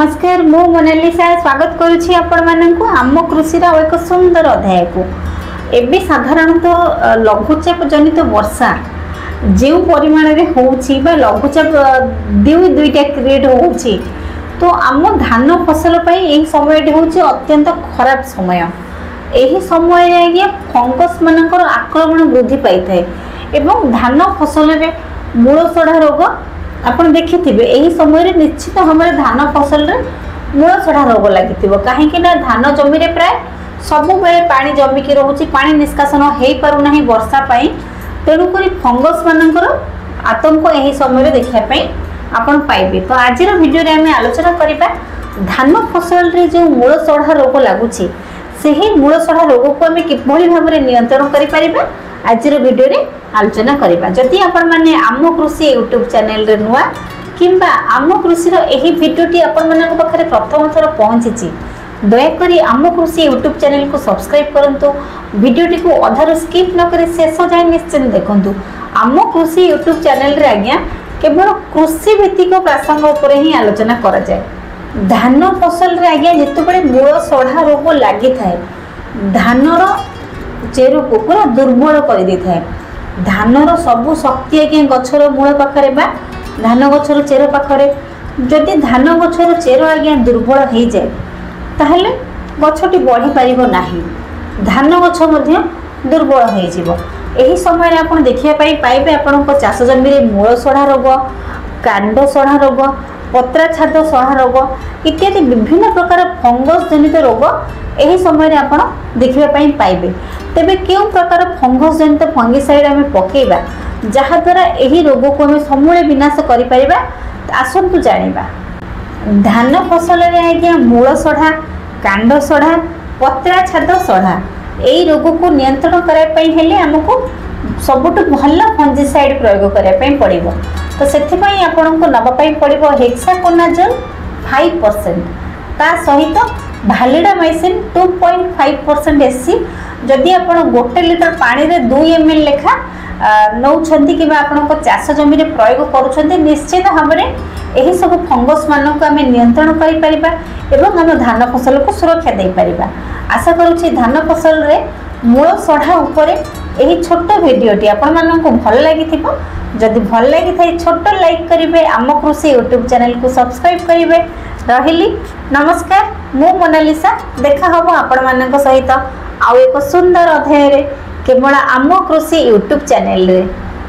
नमस्कार मु मोनालिसा स्वागत करुछि आपण माननकु आम कृषिर एक सुंदर अध्याय को। एबे साधारणतः लघुचाप जनित वर्षा जो परिमाण रे होउछि बा लघुचाप दुईटा क्रिएट होउछि तो आम धान फसल पई एही समय होउछि अत्यंत खराब समय। एही समय रे आगे फंगस मानकर आक्रमण वृद्धि पाई थाए एवं धान फसल रे मूल सड़ा रोग आपण देखिथिबे। एही समय रे निश्चित भाव धान फसल रे मूल सड़ा रोग लागि कहीं धान जमी रे प्राय सबु बेले पानी जमिकी रोची पानी निष्कासन हो पारु नाही वर्षा पाई तेणुक फंगस मानकर आतंक यही समय देखा आपण पाइबे। तो आज वीडियो रे आमे आलोचना करिबा धान फसल रे जो मूल सड़ा रोग लागुछि सेही मूल सड़ा रोग को आमे किभली भाव रे नियंत्रण करि परिबा आज वीडियो रे आलोचना करिबा। जदि आपण माने आम कृषि यूट्यूब चैनल रे नुआ किंबा आम कृषि रो एही वीडियोटी आपण मानक पाखरे प्रथम थर पहुंचीची दयाकोरी आम कृषि यूट्यूब चैनल को सब्सक्राइब करंतु वीडियोटी को अधार स्किप न करी शेष जाय निश्चय देखंतु। आम कृषि यूट्यूब चैनल रे आज्ञा केवल कृषि भित्तिक प्रसंग उपर ही आलोचना करा जाय। धान फसल रे आज्ञा जेतेबेले मूल सड़ा रोग लागि थाए धानर चेरु को पूरा दुर्बल कर दी थाए। धानर सबु शक्ति आज्ञा गछर मूल पाखरे बा धान गछर चेर पाखरे। जदि धान गछर चेर आज्ञा दुर्बल हो जाए ताहले गछटी बढ़ी पारिबो नाही, धान गछ मध्य दुर्बल हो जिवो। एही समय रे आपण देखिया पाइबे आपण को चाष जमी रे मूल सड़ा रोग, कांड सड़ा रोग, पत्रा छाद सड़ा रोग इत्यादि विभिन्न प्रकार फंगस जनित रोग एही समय रे आपण देखिबा पाइबे। तेबे केउ प्रकार फंगस जनित फंगिसाइड आमे पकेइबा जहा द्वारा एही रोग को आमे समूले विनाश करि परिबा आसंतु जानिबा। धान फसल रे आज्ञा मूल सड़ा, कांड सड़ा, पत्रा छाद सड़ा एही रोग को नियंत्रण कराय पई हेले हमको सबुठ भल फंगिसाइड प्रयोग कराय पई पड़िबो। तो सेथि पई आपनको नबा पई पड़िबो हेक्साकोनाजोल 5% ता सहित भालिडामाइसिन 2.5% एससी। जदि आपण 1 लिटर पानी रे 2 ml लेखा नौछंती कि आपण चाष जमी रे प्रयोग करूछंती निश्चित भाव में एही सब फंगस मानक आमे नियंत्रण करि परिबा एवं हम धान फसल को सुरक्षा दे परिबा। आशा करूछि धान फसल रे मूल सड़ा उपरे एही छोट वीडियोटी आपण मानक भल लागिथिबो। जदि भल लागिथाय छोट लाइक करिवे, आम कृषि यूट्यूब चैनल को सब्सक्राइब करिवे। रहिली नमस्कार मु मोनालिसा। देखा हबो आपण मानक सहित आउ एक सुंदर अध्याय रे केवल आम कृषि यूट्यूब चैनल रे।